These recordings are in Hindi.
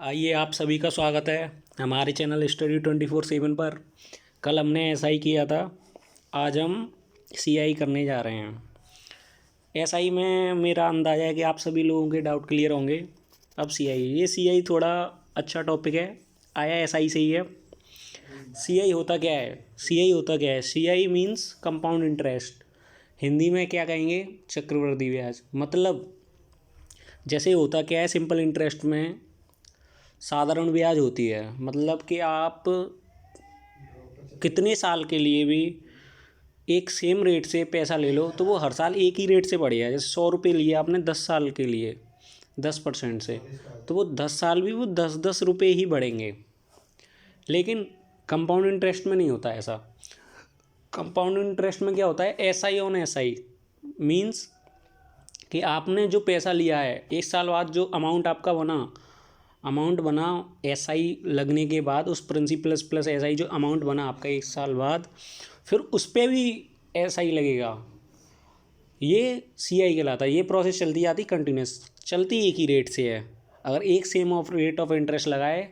आइए आप सभी का स्वागत है हमारे चैनल स्टडी 24/7 पर। कल हमने एसआई किया था, आज हम सीआई करने जा रहे हैं। एसआई में मेरा अंदाज़ा है कि आप सभी लोगों के डाउट क्लियर होंगे। अब सीआई थोड़ा अच्छा टॉपिक है, आया एसआई से ही है। सीआई होता क्या है? CI means compound interest. Hindi में क्या कहेंगे? चक्रवृद्धि ब्याज। मतलब जैसे होता क्या है, सिंपल इंटरेस्ट में साधारण ब्याज होती है। मतलब कि आप कितने साल के लिए भी एक सेम रेट से पैसा ले लो तो वो हर साल एक ही रेट से बढ़ेगा। जैसे 100 रुपये लिए आपने 10 साल के लिए 10% से, तो वो 10 साल भी वो 10-10 रुपये ही बढ़ेंगे। लेकिन कंपाउंड इंटरेस्ट में नहीं होता ऐसा। कंपाउंड इंटरेस्ट में क्या होता है? एसआई ऑन एसआई मीन्स कि आपने जो पैसा लिया है, एक साल बाद जो अमाउंट बना एसआई लगने के बाद, उस प्रिंसिपल प्लस एसआई जो अमाउंट बना आपका एक साल बाद, फिर उस पर भी एसआई लगेगा। ये सीआई कहलाता है। ये प्रोसेस चलती जाती कंटिन्यूस, चलती एक ही रेट से है। अगर एक same of rate of interest लगाए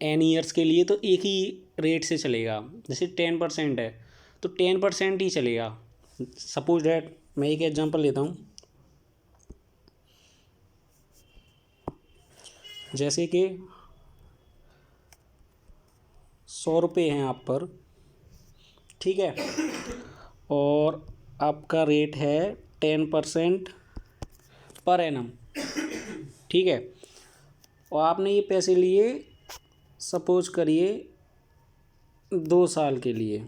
एन ईयर्स के लिए तो एक ही रेट से चलेगा। जैसे 10% है तो 10% ही चलेगा। सपोज डैट मैं एक एग्जांपल लेता हूँ। जैसे कि 100 रुपये हैं आप पर, ठीक है, और आपका रेट है 10% पर एनम, ठीक है, और आपने ये पैसे लिए सपोज करिए 2 साल के लिए,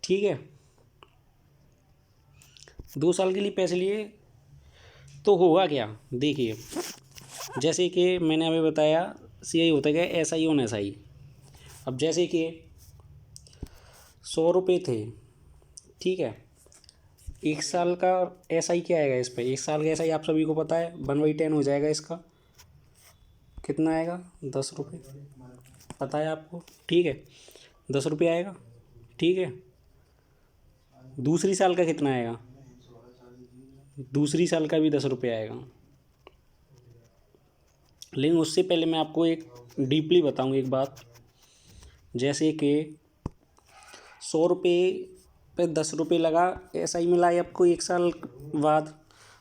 ठीक है। 2 साल के लिए पैसे लिए तो होगा क्या, देखिए। जैसे कि मैंने अभी बताया सीआई होता क्या है? SI on SI. अब जैसे कि 100 रुपये थे, ठीक है, एक साल का एसआई क्या आएगा इस पर? एक साल का एसआई आप सभी को पता है 1/10 हो जाएगा। इसका कितना आएगा? 10 रुपये, पता है आपको, ठीक है, 10 रुपये आएगा, ठीक है। दूसरी साल का कितना आएगा? दूसरी साल का भी 10 रुपये आएगा। लेकिन उससे पहले मैं आपको एक डीपली बताऊँ एक बात। जैसे कि 100 रुपये पे 10 रुपये लगा, एसआई मिला है आपको एक साल बाद,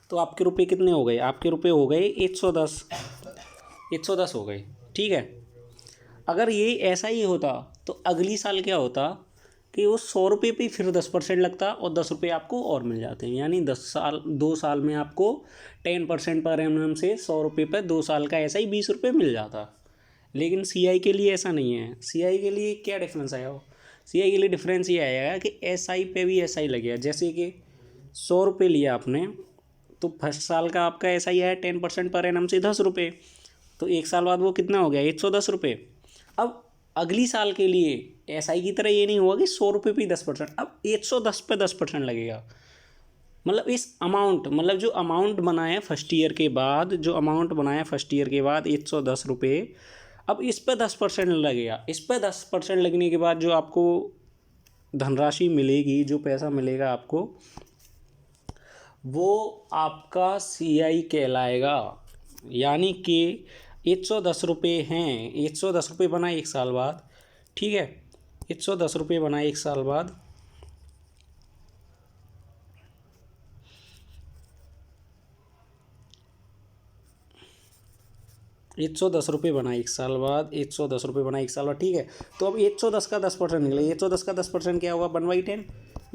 तो आपके रुपये कितने हो गए? आपके रुपये हो गए 110 हो गए, ठीक है। अगर ये ऐसा ही होता तो अगली साल क्या होता कि वो 100 रुपये पे फिर 10% लगता और 10 रुपये आपको और मिल जाते हैं। यानी 2 साल में आपको 10% पर एनम से 100 रुपये पर 2 साल का ऐसा ही 20 रुपये मिल जाता। लेकिन सीआई के लिए ऐसा नहीं है। सीआई के लिए क्या डिफरेंस आया हो? सीआई के लिए डिफरेंस ये आएगा कि एसआई पे भी एसआई लगेगा। जैसे कि 100 रुपये लिया आपने, तो फर्स्ट साल का आपका एसआई आया 10% पर एनम से 10 रुपये, तो एक साल बाद वो कितना हो गया? 110 रुपये। अब अगली साल के लिए एसआई की तरह ये नहीं हुआ कि 100 रुपये पे 10%, अब 110 पे 10% लगेगा। मतलब इस अमाउंट, मतलब जो अमाउंट बनाया फर्स्ट ईयर के बाद, 110 रुपये, अब इस पर 10% लगेगा। इस पर 10% लगने के बाद जो आपको धनराशि मिलेगी, जो पैसा मिलेगा आपको, वो आपका सीआई कहलाएगा। यानी कि 110 रुपये हैं, 110 रुपये बना एक साल बाद, ठीक है, 110 रुपये बना एक साल बाद, ठीक है। तो अब 110 का 10% निकला, 110 का 10% क्या हुआ? 1/10,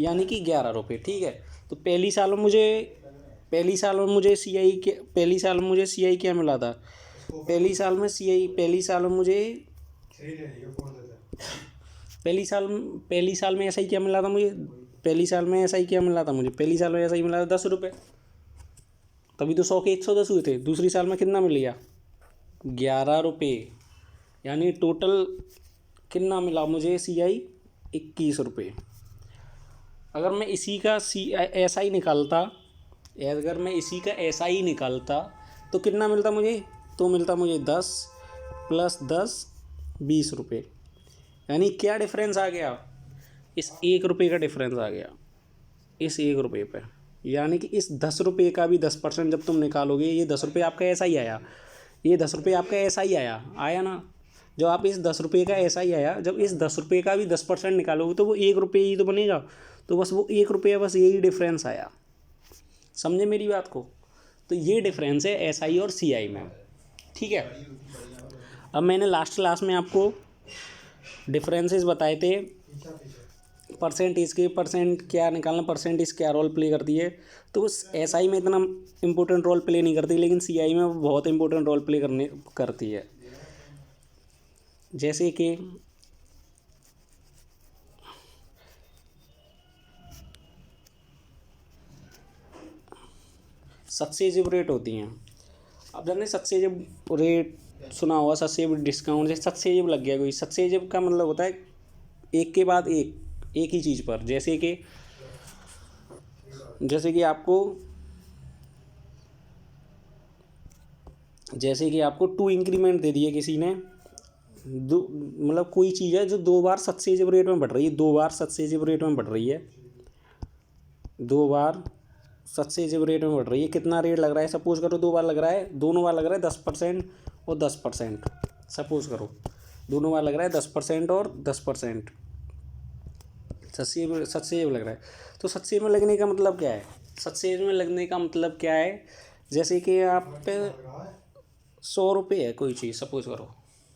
यानी कि 11 रुपये, ठीक है। तो पहली साल में मुझे सीआई क्या मिला था? पहली साल में मुझे पहली साल में ऐसा ही क्या मिला था मुझे? पहली साल में ऐसा ही मिला था 10 रुपये। तभी तो 100 के 110 हुए थे। दूसरी साल में कितना मिल गया? 11 रुपये। यानी टोटल कितना मिला मुझे सीआई? 21 रुपये। अगर मैं इसी का ऐसा ही निकालता तो कितना मिलता मुझे? तो मिलता मुझे 10 + 10 20 रुपये। यानी क्या डिफरेंस आ गया? इस 1 रुपये का डिफरेंस आ गया, इस 1 रुपये पे। यानी कि इस 10 रुपये का भी 10% जब तुम निकालोगे, ये 10 रुपये आपका ऐसा ही आया, ये 10 रुपये आपका ऐसा ही आया, आया ना। जब आप इस 10 रुपये का ऐसा ही आया, जब इस 10 रुपये का भी 10% निकालोगे तो वो 1 रुपये ही तो बनेगा। तो बस वो 1 रुपया, बस यही डिफरेंस आया। समझे मेरी बात को? तो ये डिफरेंस है SI और CI में। ठीक है। अब मैंने लास्ट क्लास में आपको डिफरेंसेस बताए थे परसेंटेज के, परसेंट क्या निकालना, परसेंटेज क्या रोल प्ले करती है। तो उस SI में इतना इम्पोर्टेंट रोल प्ले नहीं करती, लेकिन CI में वो बहुत इम्पोर्टेंट रोल प्ले करती है। जैसे कि सक्सेसिव रेट होती हैं। अब जानते सक्सेसिव रेट सुना होगा, सक्सेसिव डिस्काउंट। जैसे सक्सेसिव लग गया कोई, सक्सेसिव का मतलब होता है एक के बाद एक ही चीज़ पर। जैसे कि आपको 2 इंक्रीमेंट दे दिए किसी ने, दो मतलब कोई चीज़ है जो 2 बार सक्सेसिव रेट में बढ़ रही है, 2 बार सक्सेसिव रेट में बढ़ रही है, 2 बार सक्सेसिव रेट में बढ़ रही है। कितना रेट लग रहा है? सपोज करो 2 बार लग रहा है, दोनों बार लग रहा है 10% और 10%। सपोज करो दोनों बार लग रहा है 10% और 10%, सक्सेसिव लग रहा है। तो सक्सेसिव में लगने का मतलब क्या है? सक्सेसिव में लगने का मतलब क्या है? जैसे कि आप पे 100 रुपये है कोई चीज़, सपोज करो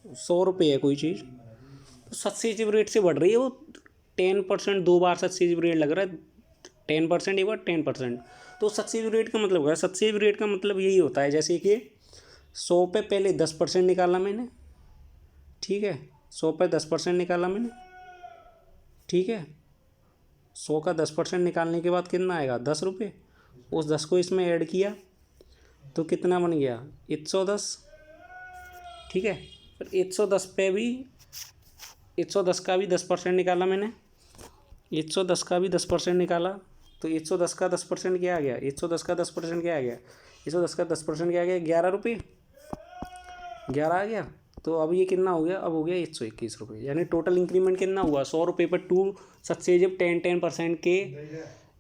100 रुपये है कोई चीज़, तो सक्सेसिव रेट से बढ़ रही है वो 10%, 2 बार सक्सेसिव रेट लग रहा है 10%, एक बार 10%। तो सक्सेसिव रेट का मतलब क्या है? सक्सेसिव रेट का मतलब यही होता है, जैसे कि 100 पे पहले 10% निकाला मैंने, ठीक है, 100 पे 10% निकाला मैंने, ठीक है। 100 का 10% निकालने के बाद कितना आएगा? 10 रुपये। उस 10 को इसमें ऐड किया तो कितना बन गया? 110, ठीक है। फिर 110 पे भी 110 का भी 10% निकाला मैंने, 110 का भी 10% निकाला, तो 110 का 10% क्या आ गया? 110 का 10% क्या आ गया? 110 का 10% क्या आ गया? 11 रुपये, 11 आ गया। तो अब ये कितना हो गया? अब हो गया 121 रुपये। यानी टोटल इंक्रीमेंट कितना हुआ? 100 रुपये पर 2 सक्सेसिव 10% के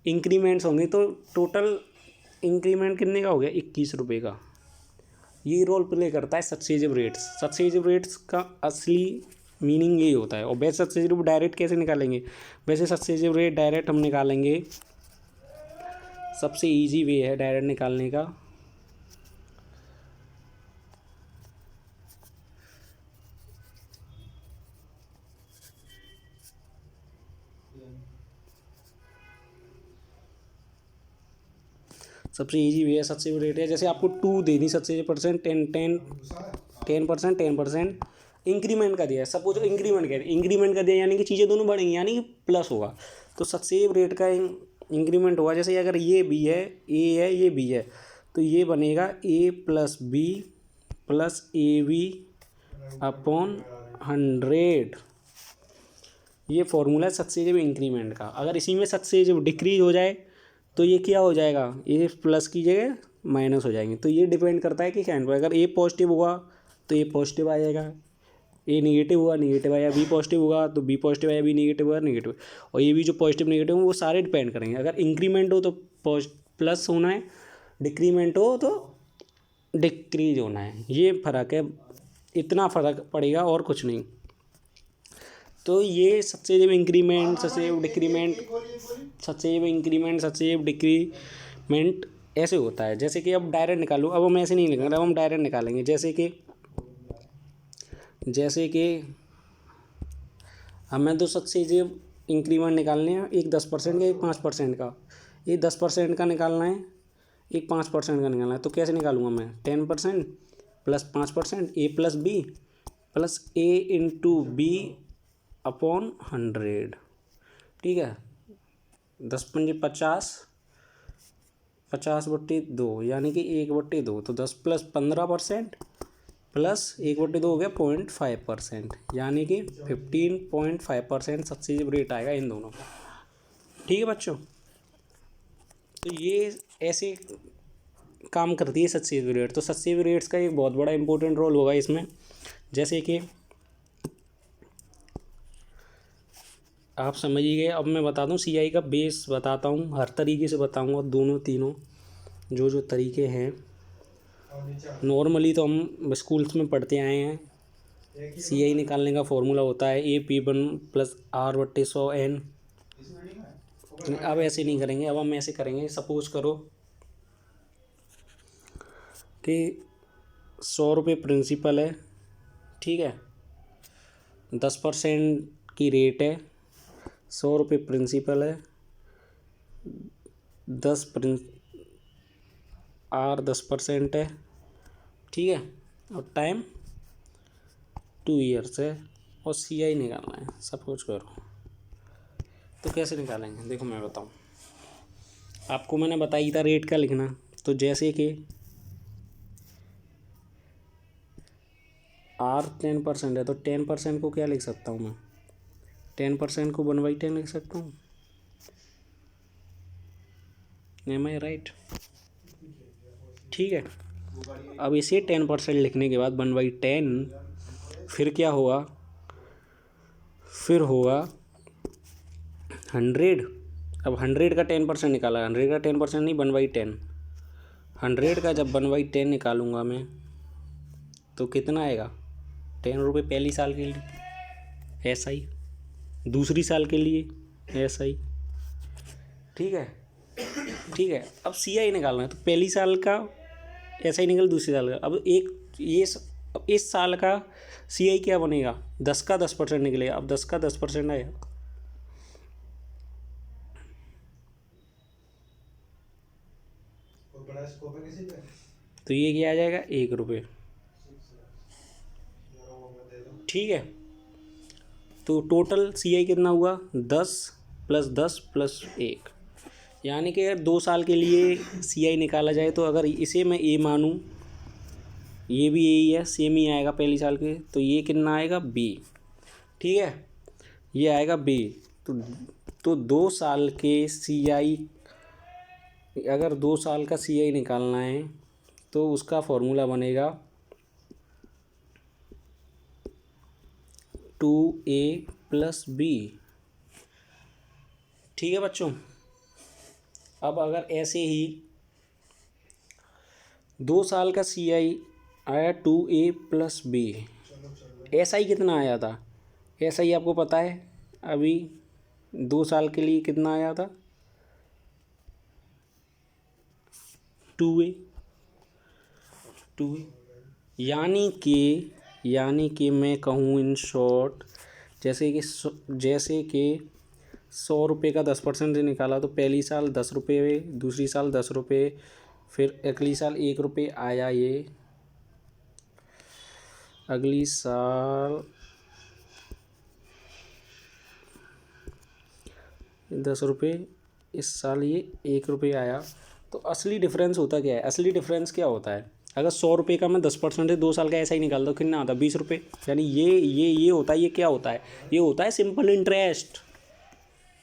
इंक्रीमेंट्स होंगे, तो टोटल इंक्रीमेंट कितने का हो गया? 21 रुपये का। ये रोल प्ले करता है सक्सेसिव रेट्स। सक्सेसिव रेट्स का असली मीनिंग यही होता है। और वैसे सक्सेसिव डायरेक्ट कैसे निकालेंगे? वैसे सक्सेसिव रेट डायरेक्ट हम निकालेंगे, सबसे इजी वे है डायरेक्ट निकालने का। सबसे इजी वे है सक्सेसिव रेट है। जैसे आपको 2 दे दी सक्सेसिव परसेंट, 10% इंक्रीमेंट का दिया है। सपोज इंक्रीमेंट का दिया, यानी कि चीज़ें दोनों बढ़ेंगी, यानी कि प्लस होगा। तो सक्सेसिव रेट का इंक्रीमेंट होगा। जैसे अगर ये बी है, ए है, ये बी है, तो ये बनेगा A+B+AB/100। ये फॉर्मूला है सक्सेसिव इंक्रीमेंट का। अगर इसी में सक्सेसिव डिक्रीज हो जाए तो ये क्या हो जाएगा? ये प्लस की जगह माइनस हो जाएंगे। तो ये डिपेंड करता है कि क्या पर। अगर ए पॉजिटिव हुआ तो ये पॉजिटिव आ जाएगा, ए निगेटिव हुआ निगेटिव आया, बी पॉजिटिव हुआ तो बी पॉजिटिव आया, बी निगेटिव हुआ निगेटिव। और ये भी जो पॉजिटिव निगेटिव वो सारे डिपेंड करेंगे। अगर इंक्रीमेंट हो तो प्लस होना है, डिक्रीमेंट हो तो डिक्रीज होना है। ये फ़र्क है, इतना फ़र्क पड़ेगा और कुछ नहीं। तो ये successive increment, successive decrement, successive increment, successive decrement ऐसे होता है। जैसे कि अब डायरेक्ट निकालो, अब हम ऐसे नहीं लिखेंगे, अब हम डायरेक्ट निकालेंगे। जैसे कि हमें 2 सक्सेसिव इंक्रीमेंट निकालने हैं, एक 10% का, एक 5% का। एक 10% का निकालना है, एक 5% का निकालना है। तो कैसे निकालूंगा मैं? 10% प्लस 5%, A+B+A×B/100, ठीक है। 10×5 50, 50/2, यानी कि 1/2। तो 10 + 15% प्लस 1/2 हो गया 0.5%, यानी कि 15.5% सक्सेसिव रेट आएगा इन दोनों का। ठीक है बच्चों, तो ये ऐसे काम करती है सक्सेसिव रेट। तो सक्सेसिव रेट्स का एक बहुत बड़ा इंपॉर्टेंट रोल होगा इसमें। जैसे कि आप समझ ही गए। अब मैं बता दूं सीआई का बेस बताता हूँ, हर तरीके से बताऊंगा दोनों तीनों जो जो तरीके हैं। नॉर्मली तो हम स्कूल्स में पढ़ते आए हैं। सीआई निकालने का फॉर्मूला होता है AP1 प्लस R/100N। अब ऐसे नहीं करेंगे, अब हम ऐसे करेंगे। सपोज करो कि 100 रुपये प्रिंसिपल है, ठीक है, 10% की रेट है। 100 रुपये प्रिंसिपल है, 10% है, ठीक है, और टाइम 2 ईयर्स है, और सीआई निकालना है सपोज करो। तो कैसे निकालेंगे देखो मैं बताऊँ आपको। मैंने बताई था रेट का लिखना। तो जैसे कि R 10% है तो 10% को क्या लिख सकता हूँ मैं? 10% को 1/10 लिख सकता हूँ। एम आई राइट? ठीक है। अब इसे 10% लिखने के बाद 1/10 फिर क्या होगा? फिर होगा 100। अब 100 का 10% निकाला, 100 का 10% नहीं, 1/10। 100 का जब 1/10 निकालूंगा मैं तो कितना आएगा? 10 रुपये पहली साल के लिए ऐसा ही, दूसरी साल के लिए ऐसा ही, ठीक है। ठीक है, अब सीआई निकालना है तो पहली साल का ऐसा ही निकल, दूसरी साल का। अब अब इस साल का सीआई क्या बनेगा? 10 का 10% निकलेगा। अब 10 का 10% आएगा तो ये क्या आ जाएगा? 1 रुपये, ठीक है। तो टोटल सीआई कितना हुआ? 10 + 10 + 1, यानी कि अगर 2 साल के लिए सीआई निकाला जाए तो अगर इसे मैं ए मानूँ, ये भी यही है, सेम ही आएगा पहली साल के, तो ये कितना आएगा? बी, ठीक है, ये आएगा बी। तो 2 साल के सीआई, अगर 2 साल का सीआई निकालना है तो उसका फॉर्मूला बनेगा 2A + B, ठीक है बच्चों। अब अगर ऐसे ही 2 साल का सीआई आया 2A + B, ऐसा ही कितना आया था? ऐसा ही आपको पता है अभी 2 साल के लिए कितना आया था? 2A। यानी कि मैं कहूँ इन शॉर्ट, जैसे कि 100 रुपये का 10% से निकाला तो पहली साल 10 रुपये, दूसरी साल 10 रुपये, फिर अगली साल 1 रुपये आया। ये अगली साल 10 रुपये, इस साल ये 1 रुपये आया। तो असली डिफरेंस होता क्या है? असली डिफरेंस क्या होता है? अगर 100 रुपये का मैं 10% 2 साल का ऐसा ही निकालता हूँ, कितना आता है? 20 रुपये। यानी ये होता है। ये क्या होता है? ये होता है सिंपल इंटरेस्ट।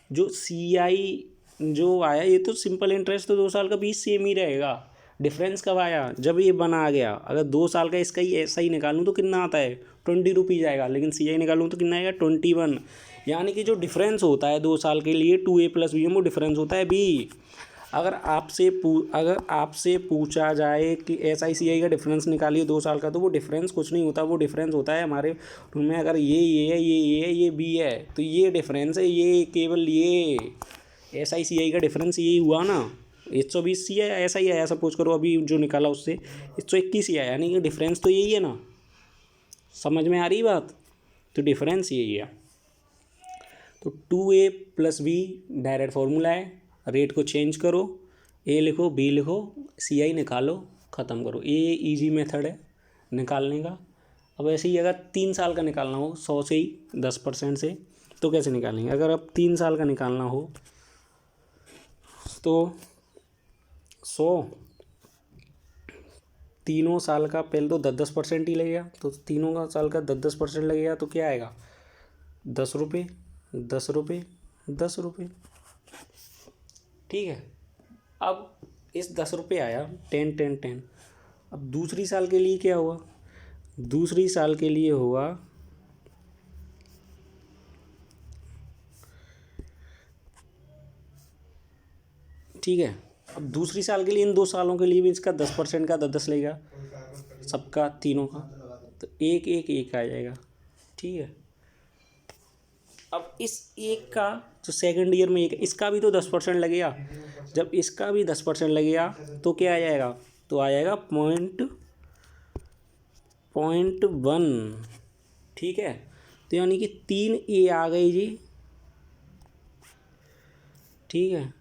जो सीआई जो आया ये तो सिंपल इंटरेस्ट, तो 2 साल का 20 सेम ही रहेगा। डिफरेंस कब आया? जब ये बना आ गया। अगर 2 साल का इसका ही ऐसा ही निकालूँ तो कितना आता है? 20 रुपीज़ आएगा, लेकिन सीआई निकालूँ तो कितना आएगा? 21। यानी कि जो डिफरेंस होता है 2 साल के लिए 2A + B, वो डिफरेंस होता है बी। अगर आपसे पूछा जाए कि SICI का डिफरेंस निकालिए 2 साल का, तो वो डिफरेंस कुछ नहीं होता। वो डिफरेंस होता है हमारे रूम में, अगर ये है, ये है, ये बी है, तो ये डिफरेंस है। ये केवल ये SICI का डिफरेंस यही हुआ ना। 120 सी है, ऐसा ही आया। सपोज करो अभी जो निकाला उससे 121 ही आया, यानी कि डिफरेंस तो यही है ना। समझ में आ रही बात? तो डिफरेंस यही है। तो 2A + B डायरेक्ट फॉर्मूला है। रेट को चेंज करो, A लिखो, B लिखो, CI निकालो, ख़त्म करो। ये इजी मेथड है निकालने का। अब ऐसे ही अगर 3 साल का निकालना हो 100 से ही 10% से, तो कैसे निकालेंगे? अगर अब 3 साल का निकालना हो तो 100, तीनों साल का पहले तो 10% ही लगेगा, तो तीनों का साल का 10% लगेगा, तो क्या आएगा? 10 रुपये, 10 रुपये, 10 रुपये, ठीक है। अब इस 10 रुपये आया, 10 10 10। अब दूसरी साल के लिए क्या हुआ? दूसरी साल के लिए हुआ ठीक है। अब दूसरी साल के लिए, इन 2 सालों के लिए भी इसका 10% का 10 लेगा सबका, तीनों का, तो 1 1 1 आ जाएगा। ठीक है। अब इस एक का जो सेकंड ईयर में एक, इसका भी तो 10% लगेगा। जब इसका भी 10% लगेगा तो क्या आ जाएगा, तो आ जाएगा 0.1। ठीक है। तो यानी कि 3A आ गई जी। ठीक है,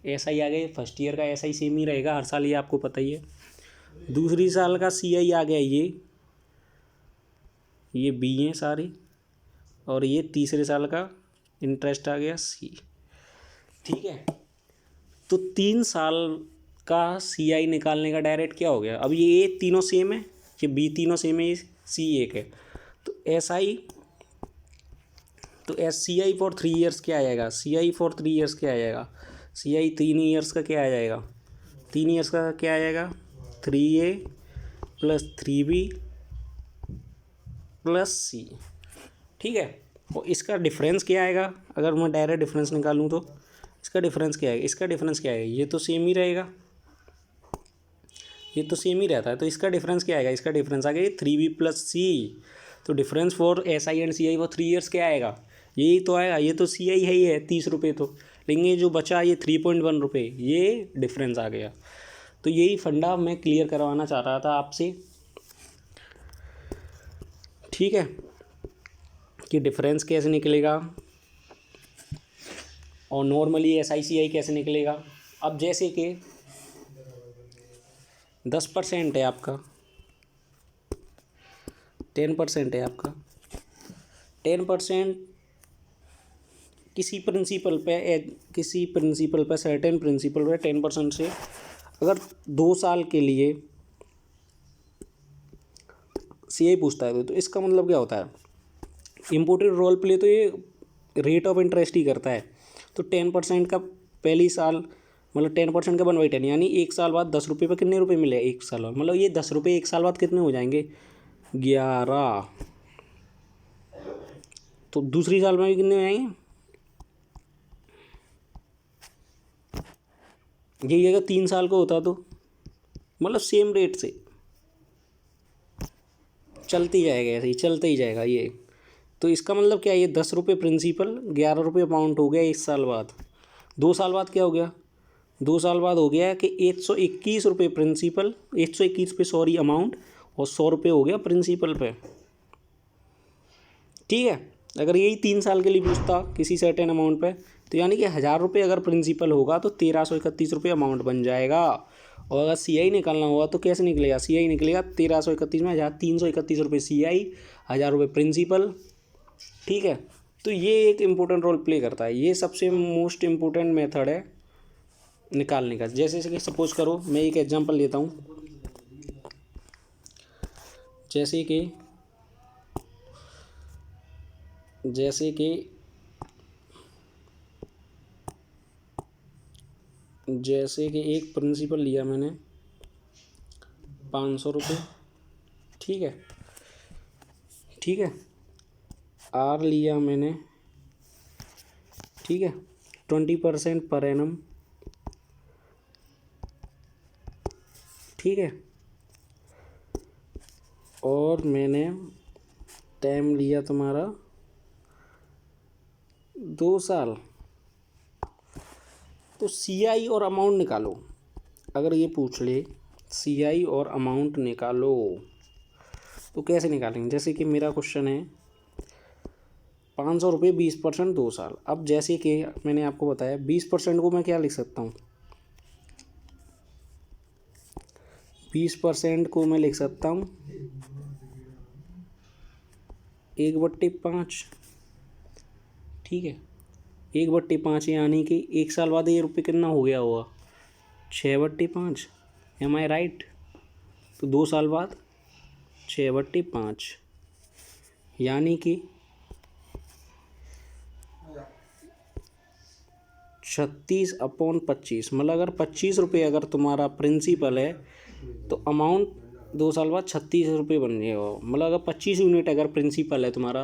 ऐसा ही आ गया। फर्स्ट ईयर का ऐसा ही सेम ही रहेगा हर साल, ये आपको पता ही है। दूसरी साल का CI आ गया ये B है सारी, और ये तीसरे साल का इंटरेस्ट आ गया C। ठीक है। तो 3 साल का CI निकालने का डायरेक्ट क्या हो गया, अब ये A तीनों सेम है, ये B तीनों सेम है, ये C एक है, तो CI फॉर 3 ईयर्स क्या आ जाएगा, CI फॉर 3 ईयर्स क्या आ जाएगा, CI 3 ईयर्स का क्या आ जाएगा, 3 ईयर्स का क्या आ जाएगा, 3A plus 3B plus C। ठीक है। और इसका डिफरेंस क्या आएगा, अगर मैं डायरेक्ट डिफरेंस निकालूँ तो इसका डिफरेंस क्या आएगा, इसका डिफरेंस क्या आएगा, ये तो सेम ही रहेगा, ये तो सेम ही रहता है, तो इसका डिफरेंस क्या आएगा, इसका डिफरेंस आ गया 3B प्लस C। तो difference for SI and CI वो 3 ईयर्स क्या आएगा, यही तो आएगा। ये तो CI है ही है 30 रुपये, तो लेकिन ये जो बचा ये 3.1 रुपये, ये डिफरेंस आ गया। तो यही फंडा मैं क्लियर करवाना चाह रहा था आपसे। ठीक है, कि डिफरेंस कैसे निकलेगा और नॉर्मली SI CI कैसे निकलेगा। अब जैसे कि 10% है आपका, 10% है आपका, 10% किसी प्रिंसिपल पे सर्टेन प्रिंसिपल पे 10% से अगर 2 साल के लिए CI पूछता है तो इसका मतलब क्या होता है, इम्पोर्टेड रोल प्ले तो ये रेट ऑफ इंटरेस्ट ही करता है। तो 10% का पहली साल मतलब 10% का 1/10, यानी 1 साल बाद 10 रुपये पर कितने रुपये मिले, 1 साल बाद, मतलब ये 10 रुपये 1 साल बाद कितने हो जाएंगे, 11। तो दूसरी साल में भी कितने हो जाएंगे, यही अगर 3 साल का होता तो मतलब सेम रेट से चलती जाएगा, ऐसे ही चलते ही जाएगा ये। तो इसका मतलब क्या है, ये 10 रुपये प्रिंसिपल 11 रुपये अमाउंट हो गया 1 साल बाद। 2 साल बाद क्या हो गया, 2 साल बाद हो गया कि 121 रुपये प्रिंसिपल, 121 पे सॉरी अमाउंट, और 100 रुपये हो गया प्रिंसिपल पे। ठीक है। अगर यही 3 साल के लिए पूछता किसी सर्टेन अमाउंट पे, तो यानी कि 1000 रुपये अगर प्रिंसिपल होगा तो 1331 रुपये अमाउंट बन जाएगा। और अगर CI निकालना होगा तो कैसे निकलेगा, CI निकलेगा 1331 में 1331 रुपये CI, 1000 रुपये प्रिंसिपल। ठीक है। तो ये एक इम्पोर्टेंट रोल प्ले करता है, ये सबसे मोस्ट इम्पोर्टेंट मेथड है निकालने का। जैसे कि सपोज करो मैं एक एग्जांपल लेता हूँ, जैसे कि एक प्रिंसिपल लिया मैंने 500 रुपये। ठीक है, ठीक है। R लिया मैंने, ठीक है, 20% पर एनम। ठीक है। और मैंने टाइम लिया तुम्हारा 2 साल। तो CI और अमाउंट निकालो, अगर ये पूछ ले CI और अमाउंट निकालो तो कैसे निकालेंगे। जैसे कि मेरा क्वेश्चन है 500 रुपये 20% 2 साल। अब जैसे कि मैंने आपको बताया 20% को मैं क्या लिख सकता हूँ, 20% को मैं लिख सकता हूँ 1/5। ठीक है, 1/5 यानी कि 1 साल बाद ये रुपये कितना हो गया होगा, 6/5। एम आई राइट। तो 2 साल बाद 6/5 यानी कि 36/25। मतलब अगर 25 रुपये अगर तुम्हारा प्रिंसिपल है तो अमाउंट 2 साल बाद 36 रुपये बन जाएगा। मतलब अगर 25 यूनिट अगर प्रिंसिपल है तुम्हारा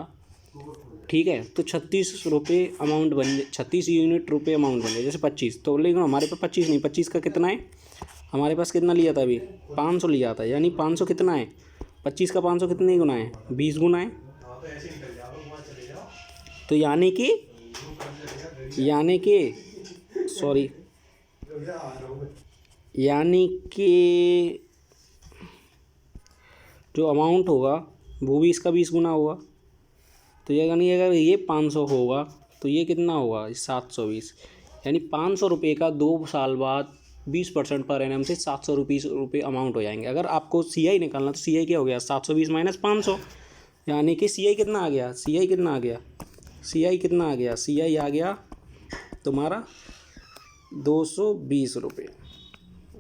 ठीक है, तो 36 रुपये अमाउंट बन जाए, 36 यूनिट अमाउंट बन जाए, जैसे 25, तो लेकिन हमारे पास 25 नहीं, 25 का कितना है, हमारे पास कितना लिया था अभी, 500 लिया था, यानी 500 कितना है, 25 का 500 कितने गुना है, 20 गुना है। तो यानी कि सॉरी, यानी कि जो अमाउंट होगा वो भी इसका 20 गुना होगा। तो ये यानी अगर ये 500 होगा तो ये कितना होगा, 720, यानी 500 रुपये का 2 साल बाद 20% पर एनम से 720 रुपये अमाउंट हो जाएंगे। अगर आपको CI निकालना तो CI क्या हो गया, 720 माइनस 500, यानी कि CI कितना आ गया, CI कितना आ गया, CI कितना आ गया, CI आ गया तुम्हारा 220 रुपये।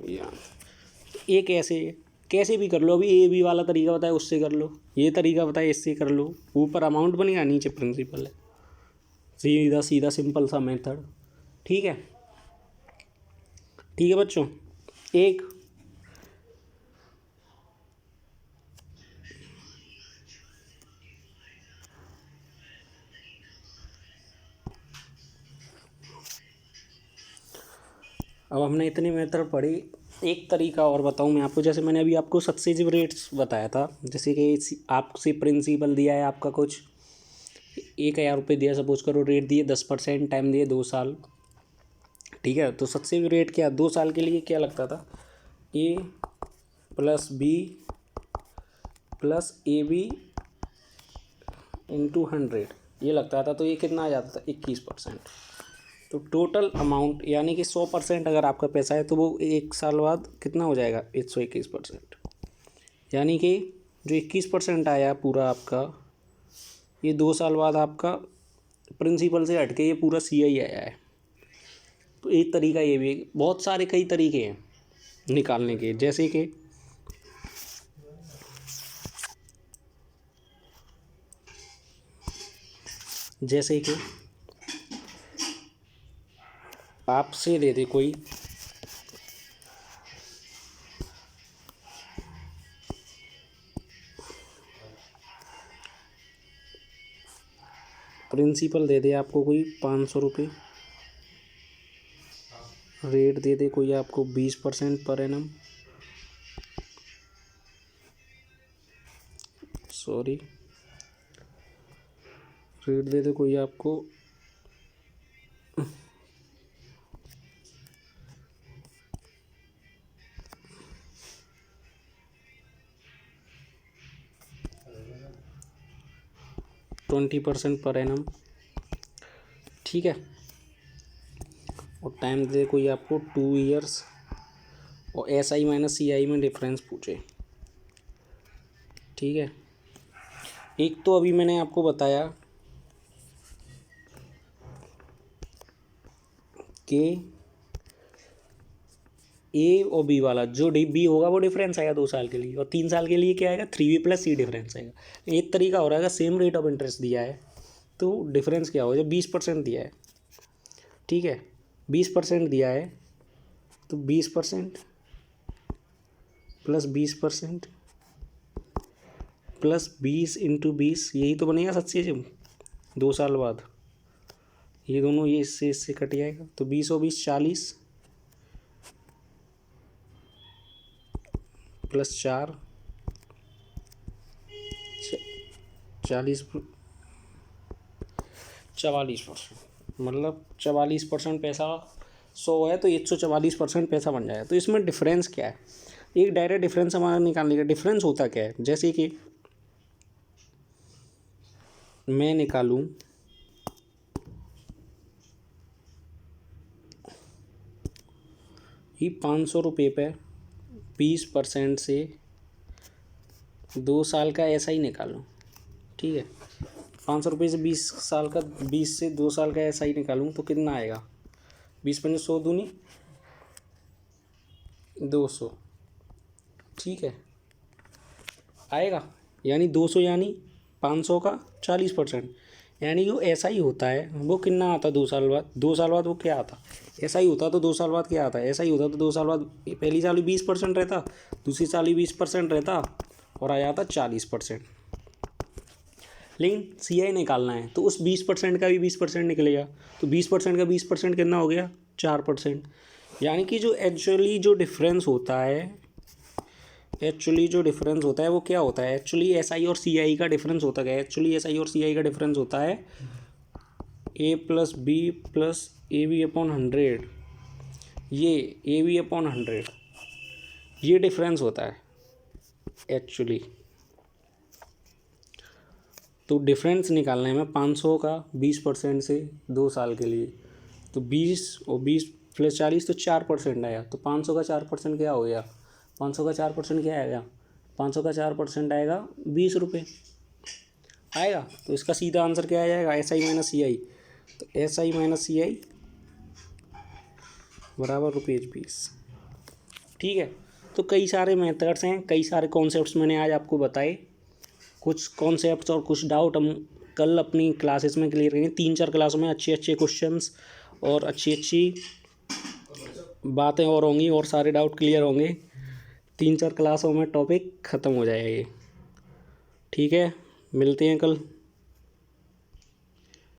या एक ऐसे कैसे भी कर लो, अभी ए बी वाला तरीका बताया उससे कर लो, ये तरीका बताया इससे कर लो, ऊपर अमाउंट बनेगा नीचे प्रिंसिपल है, सीधा सीधा सिंपल सा मेथड। ठीक है, ठीक है बच्चों। एक अब हमने इतनी मेथड पढ़ी, एक तरीका और बताऊं मैं आपको, जैसे मैंने अभी आपको सक्सेसिव रेट्स बताया था, जैसे कि आपसे प्रिंसिपल दिया है आपका कुछ 1,000 रुपये दिया, सपोज करो, रेट दिए 10%, टाइम दिए 2 साल। ठीक है, तो सक्सेसिव रेट क्या, 2 साल के लिए क्या लगता था, A + B + AB × 100 ये लगता था, तो ये कितना आ जाता था, 21%। तो टोटल अमाउंट यानी कि 100% अगर आपका पैसा है तो वो 1 साल बाद कितना हो जाएगा, 121%। यानी कि जो 21% आया पूरा आपका, ये 2 साल बाद आपका प्रिंसिपल से हटके ये पूरा CI आया है। तो एक तरीका ये भी, बहुत सारे कई तरीके हैं निकालने के, जैसे कि आपसे दे दे कोई प्रिंसिपल दे दे आपको कोई 500 रुपये, रेट दे दे कोई आपको 20% पर एनम, सॉरी, रेट दे दे कोई आपको 20% पर एनम। ठीक है, और टाइम दे कोई आपको 2 ईयर्स, और SI माइनस CI में डिफरेंस पूछे। ठीक है, एक तो अभी मैंने आपको बताया कि A और B वाला जो B होगा वो डिफरेंस आएगा 2 साल के लिए, और 3 साल के लिए क्या आएगा, 3B + C डिफरेंस आएगा। एक तरीका हो रहा है, अगर सेम रेट ऑफ इंटरेस्ट दिया है तो डिफरेंस क्या होगा, जब 20% दिया है, ठीक है, 20% दिया है तो 20% + 20% + 20 × 20, यही तो बनेगा 87 2 साल बाद। ये दोनों ये इससे कट जाएगा, तो 20 और 20 40 + 4 44%, मतलब 44% पैसा 100 है तो 144% पैसा बन जाएगा। तो इसमें डिफरेंस क्या है, एक डायरेक्ट डिफरेंस हमारा निकालने का, डिफरेंस होता क्या है, जैसे कि मैं निकालूं ये 500 रुपये पे 20% से 2 साल का ऐसा ही निकालूं। ठीक है, 500 रुपये से 20 से 2 साल का ऐसा ही निकालूं तो कितना आएगा, 20 × 5 100 दूनी 200। ठीक है, आएगा, यानी 200 यानी 500 का 40%, यानी जो ऐसा ही होता है वो कितना आता 2 साल बाद, 2 साल बाद वो क्या आता, ऐसा ही होता तो 2 साल बाद क्या आता है, ऐसा ही होता तो 2 साल बाद पहली साल भी 20% रहता, दूसरी साल भी 20% रहता, और आ जाता 40%। लेकिन CI निकालना है तो उस 20% का भी 20% निकलेगा, तो 20% का 20% कितना हो गया 4%। यानी कि जो एक्चुअली जो डिफरेंस होता है वो क्या होता है, एक्चुअली SI और CI का डिफरेंस होता है, एक्चुअली SI और CI का डिफरेंस होता है A + B + AB अपॉन 100, ये AB अपॉन 100, ये डिफरेंस होता है एक्चुअली। तो डिफरेंस निकालना है हमें 500 का 20% से 2 साल के लिए, तो 20 और 20 + 40 तो 4% आया, तो 500 का 4% क्या हो गया, 500 का 4% क्या आएगा, 500 का 4% आएगा 20 रुपये आएगा। तो इसका सीधा आंसर क्या आ जाएगा, SI - CI, तो SI - CI बराबर ₹20। ठीक है, तो कई सारे मेथड्स हैं, कई सारे कॉन्सेप्ट्स मैंने आज आपको बताए। कुछ कॉन्सेप्ट्स और कुछ डाउट हम कल अपनी क्लासेस में क्लियर करेंगे। 3-4 क्लासों में अच्छे अच्छे क्वेश्चंस और अच्छी अच्छी बातें और होंगी और सारे डाउट क्लियर होंगे। 3-4 क्लासों में टॉपिक ख़त्म हो जाएगा ये। ठीक है, मिलते हैं कल।